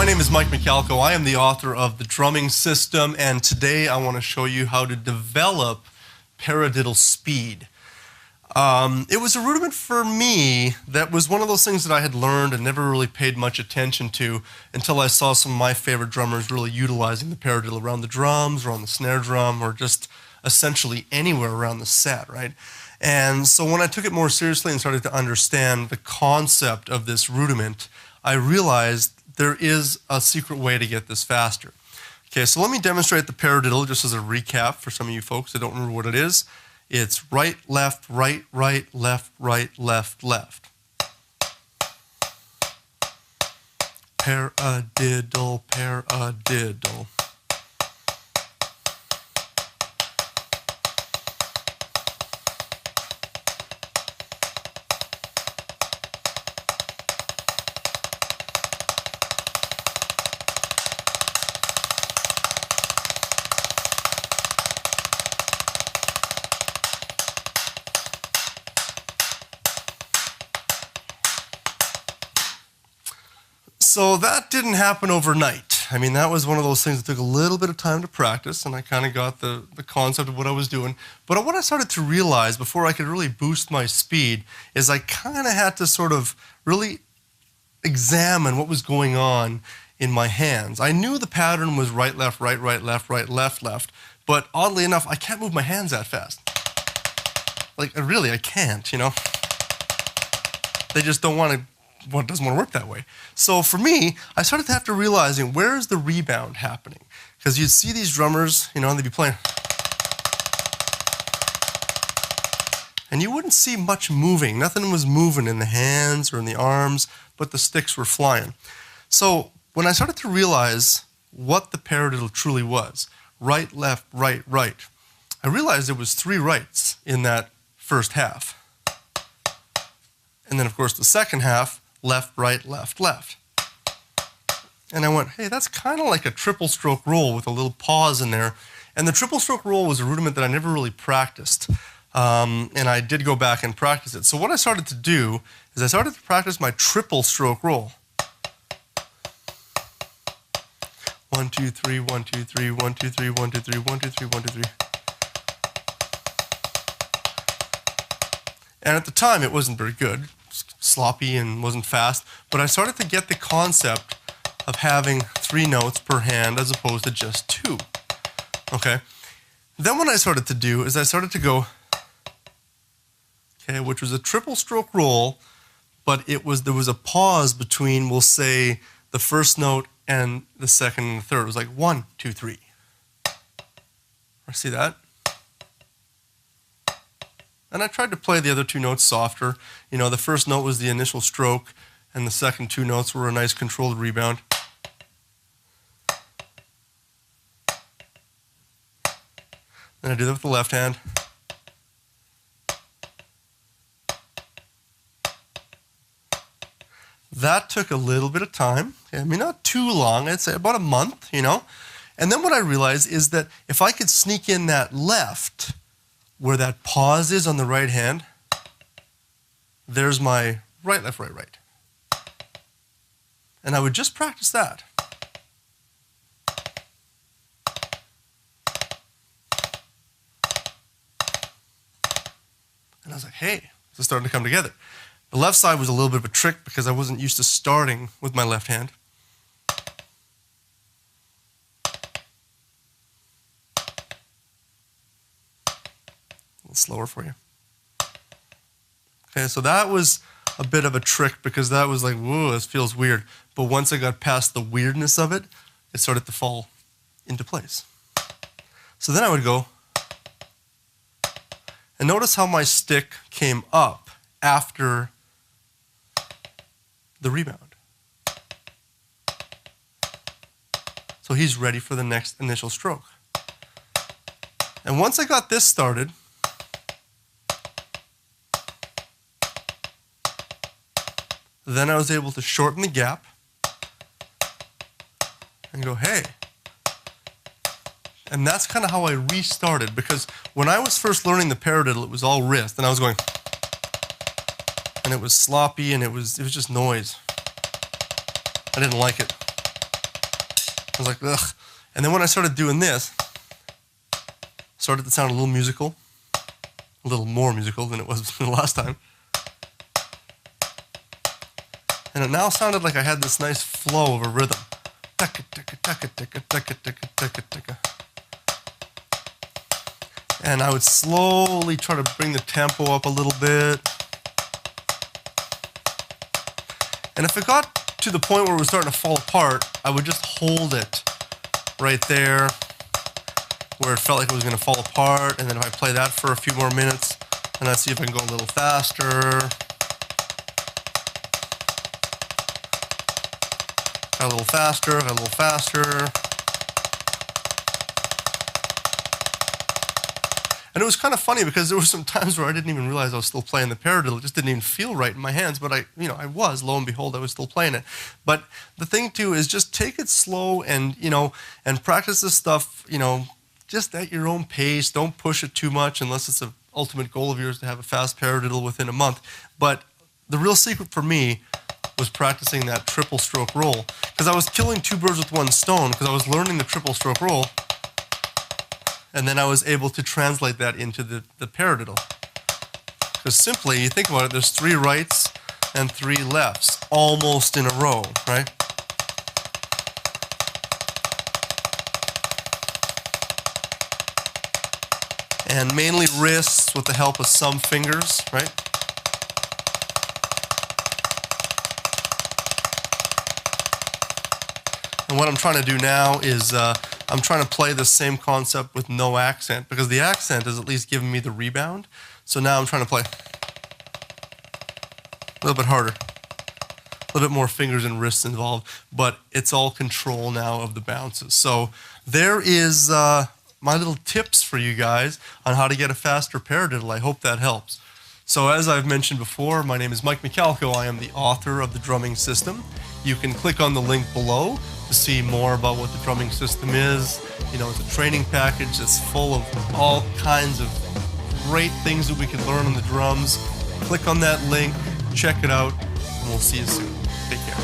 name is Mike Michalko. I am the author of The Drumming System, and today I want to show you how to develop paradiddle speed. It was a rudiment for me that was one of those things that I had learned and never really paid much attention to until I saw some of my favorite drummers really utilizing the paradiddle around the drums or on the snare drum or just essentially anywhere around the set, right? And so when I took it more seriously and started to understand the concept of this rudiment, I realized there is a secret way to get this faster. Okay, so let me demonstrate the paradiddle just as a recap for some of you folks that don't remember what it is. It's right, left, right, right, left, right, left, left. Paradiddle, paradiddle. So that didn't happen overnight. I mean, that was one of those things that took a little bit of time to practice, and I kind of got the concept of what I was doing. But what I started to realize before I could really boost my speed is I kind of had to sort of really examine what was going on in my hands. I knew the pattern was right, left, right, right, left, right, left, left, but oddly enough, I can't move my hands that fast. Like, really, I can't, you know? They just don't want to. Well, it doesn't want to work that way. So for me, I started to have to realizing where is the rebound happening? Because you'd see these drummers, you know, and they'd be playing. And you wouldn't see much moving. Nothing was moving in the hands or in the arms, but the sticks were flying. So when I started to realize what the paradiddle truly was, right, left, right, right, I realized there was 3 rights in that first half. And then, of course, the second half, left, right, left, left. And I went, hey, that's kind of like a triple stroke roll with a little pause in there. And the triple stroke roll was a rudiment that I never really practiced. And I did go back and practice it. So what I started to do is I started to practice my triple stroke roll. 1, 2, 3, 1, 2, 3, 1, 2, 3, 1, 2, 3, 1, 2, 3, 1, 2, 3. And at the time, it wasn't very good. Sloppy and wasn't fast, but I started to get the concept of having 3 notes per hand as opposed to just 2. Okay. Then what I started to do is I started to go, okay, which was a triple stroke roll, but there was a pause between, we'll say, the first note and the second and the third. It was like 1, 2, 3. See that? And I tried to play the other 2 notes softer. You know, the first note was the initial stroke, and the second 2 notes were a nice controlled rebound. Then I do that with the left hand. That took a little bit of time. I mean, not too long. I'd say about a month, you know. And then what I realized is that if I could sneak in that left, where that pause is on the right hand, there's my right, left, right, right. And I would just practice that. And I was like, hey, this is starting to come together. The left side was a little bit of a trick because I wasn't used to starting with my left hand. Slower for you. Okay, so that was a bit of a trick because that was like, whoa, this feels weird. But once I got past the weirdness of it, it started to fall into place. So then I would go, and notice how my stick came up after the rebound. So he's ready for the next initial stroke. And once I got this started, then I was able to shorten the gap and go, hey. And that's kind of how I restarted, because when I was first learning the paradiddle, it was all wrist, and I was going, and it was sloppy, and it was just noise. I didn't like it. was like, ugh. And then when I started doing this, started to sound a little musical, a little more musical than it was the last time. And it now sounded like I had this nice flow of a rhythm. And I would slowly try to bring the tempo up a little bit. And if it got to the point where it was starting to fall apart, I would just hold it right there where it felt like it was going to fall apart. And then if I play that for a few more minutes, and I'd see if I can go a little faster. Got a little faster, got a little faster. And it was kind of funny because there were some times where I didn't even realize I was still playing the paradiddle. It just didn't even feel right in my hands, but I was, lo and behold, I was still playing it. But the thing too is just take it slow and, and practice this stuff, just at your own pace. Don't push it too much unless it's an ultimate goal of yours to have a fast paradiddle within a month. But the real secret for me was practicing that triple stroke roll, because I was killing two birds with one stone, because I was learning the triple stroke roll. And then I was able to translate that into the paradiddle. Because simply, you think about it, there's 3 rights and 3 lefts, almost in a row, right? And mainly wrists with the help of some fingers, right? And what I'm trying to do now is I'm trying to play the same concept with no accent, because the accent is at least giving me the rebound. So now I'm trying to play a little bit harder, a little bit more fingers and wrists involved, but it's all control now of the bounces. So there is my little tips for you guys on how to get a faster paradiddle. I hope that helps. So as I've mentioned before, my name is Mike Michalko. I am the author of The Drumming System. You can click on the link below to see more about what the drumming system is. It's a training package that's full of all kinds of great things that we can learn on the drums. Click on that link, check it out, and we'll see you soon. Take care.